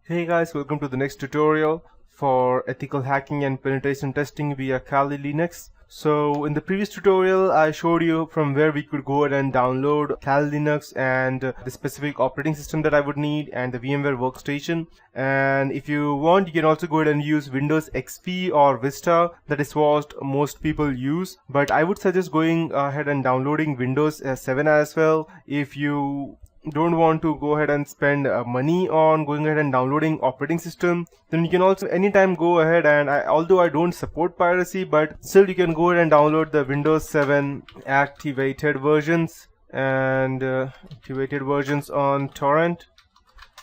Hey guys, welcome to the next tutorial for ethical hacking and penetration testing via Kali Linux. So in the previous tutorial I showed you from where we could go ahead and download Kali Linux and the specific operating system that I would need and the VMware workstation. And if you want, you can also go ahead and use Windows XP or Vista. That is what most people use, but I would suggest going ahead and downloading Windows 7 as well. If you don't want to go ahead and spend money on going ahead and downloading operating system, then you can also anytime go ahead and although I don't support piracy, but still you can go ahead and download the Windows 7 activated versions and activated versions on torrent,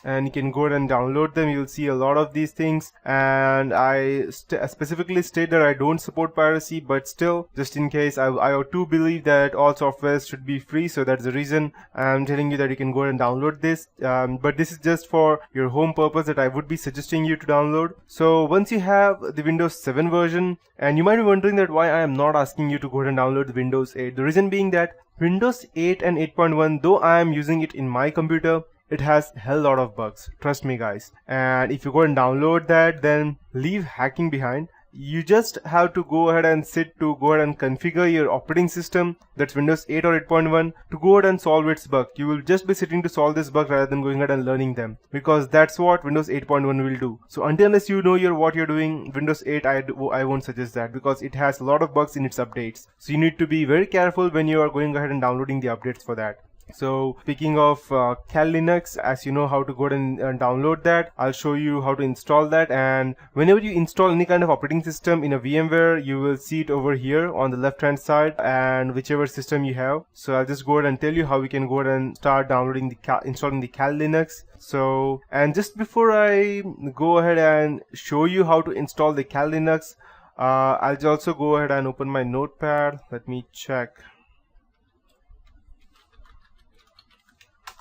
and you can go ahead and download them. You'll see a lot of these things, and I specifically state that I don't support piracy, but still, just in case, I too believe that all software should be free, so that's the reason I'm telling you that you can go ahead and download this. But this is just for your home purpose that I would be suggesting you to download. So once you have the Windows 7 version, and you might be wondering that why I am not asking you to go ahead and download the Windows 8. The reason being that Windows 8 and 8.1, though I am using it in my computer, it has a hell lot of bugs, trust me guys. And if you go and download that, then leave hacking behind. You just have to go ahead and go ahead and configure your operating system, that's Windows 8 or 8.1, to go ahead and solve its bug. You will just be sitting to solve this bug rather than going ahead and learning them, because that's what Windows 8.1 will do. So unless you know what you're doing, Windows 8 I won't suggest that, because it has a lot of bugs in its updates. So you need to be very careful when you are going ahead and downloading the updates for that. So speaking of Kali Linux, as you know how to go ahead and download that, I'll show you how to install that. And whenever you install any kind of operating system in a VMware, you will see it over here on the left hand side, and whichever system you have. So I'll just go ahead and tell you how we can go ahead and start downloading installing the Kali Linux. So, and just before I go ahead and show you how to install the Kali Linux, I'll also go ahead and open my notepad. Let me check.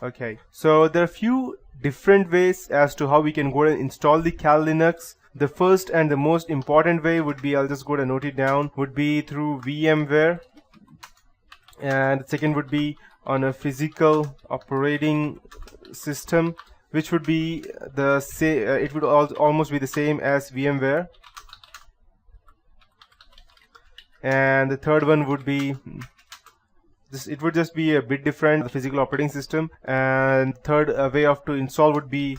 Okay, so there are a few different ways as to how we can go and install the Kali Linux. The first and the most important way would be, I'll just go and note it down, would be through VMware, and the second would be on a physical operating system, which would be the same. It would almost be the same as VMware, and the third one would be it would just be a bit different, the physical operating system. And third way of to install would be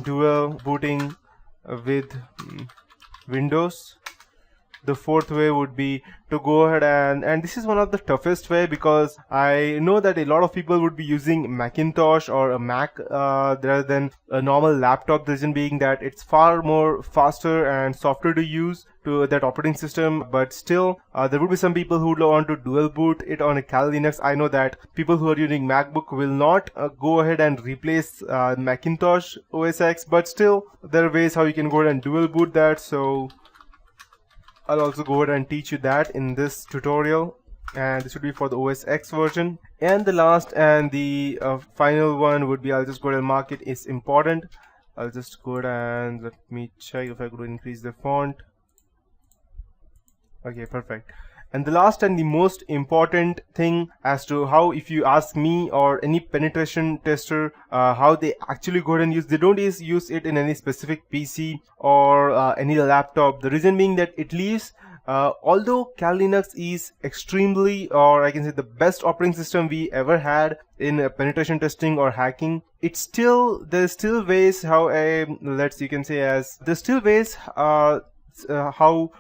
dual booting with Windows. The fourth way would be to go ahead and this is one of the toughest way, because I know that a lot of people would be using Macintosh or a Mac rather than a normal laptop. The reason being that it's far more faster and softer to use to that operating system, but still there would be some people who would want to dual boot it on a Kali Linux. I know that people who are using MacBook will not go ahead and replace Macintosh OS X, but still there are ways how you can go ahead and dual boot that. So I'll also go ahead and teach you that in this tutorial, and this would be for the OS X version. And the last and the final one would be, I'll just go ahead and mark it is important. I'll just go ahead and let me check if I could increase the font. Okay, perfect. And the last and the most important thing as to how, if you ask me or any penetration tester, how they actually go ahead and they don't use it in any specific PC or any laptop. The reason being that it leaves, although Kali Linux is extremely, or I can say the best operating system we ever had in penetration testing or hacking, there's still ways how how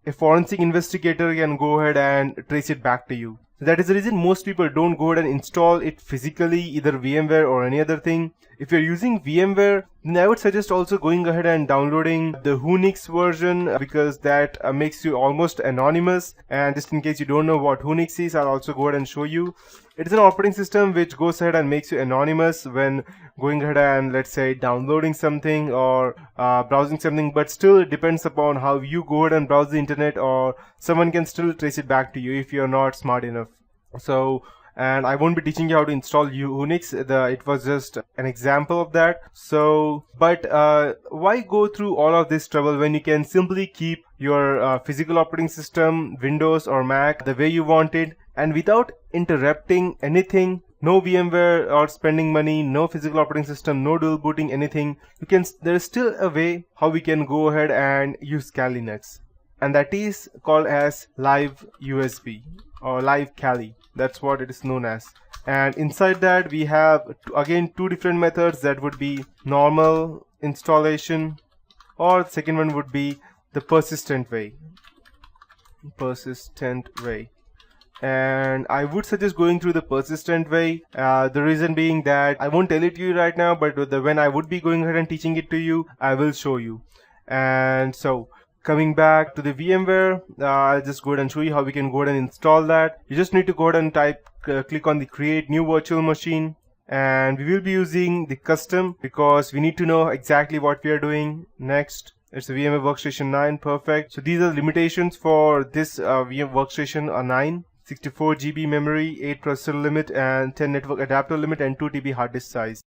a forensic investigator can go ahead and trace it back to you. So that is the reason most people don't go ahead and install it physically, either VMware or any other thing. If you're using VMware, then I would suggest also going ahead and downloading the Whonix version, because that makes you almost anonymous. And just in case you don't know what Whonix is, I'll also go ahead and show you. It's an operating system which goes ahead and makes you anonymous when going ahead and, let's say, downloading something or browsing something, but still it depends upon how you go ahead and browse the internet, or someone can still trace it back to you if you're not smart enough. So, and I won't be teaching you how to install Whonix. It was just an example of that. So, but why go through all of this trouble when you can simply keep your physical operating system, Windows or Mac, the way you want it, and without interrupting anything no VMware or spending money, no physical operating system, no dual booting, anything, there is still a way how we can go ahead and use Kali Linux, and that is called as live USB or live Kali. That's what it is known as. And inside that we have again two different methods. That would be normal installation, or the second one would be the persistent way. And I would suggest going through the persistent way. The reason being that I won't tell it to you right now, but when I would be going ahead and teaching it to you, I will show you. And so coming back to the VMware, I'll just go ahead and show you how we can go ahead and install that. You just need to go ahead and click on the create new virtual machine, and we will be using the custom because we need to know exactly what we are doing. Next, it's a VMware Workstation 9. Perfect. So these are the limitations for this VMware Workstation are 9. 64 GB memory, 8 processor limit, and 10 network adapter limit, and 2 TB hard disk size.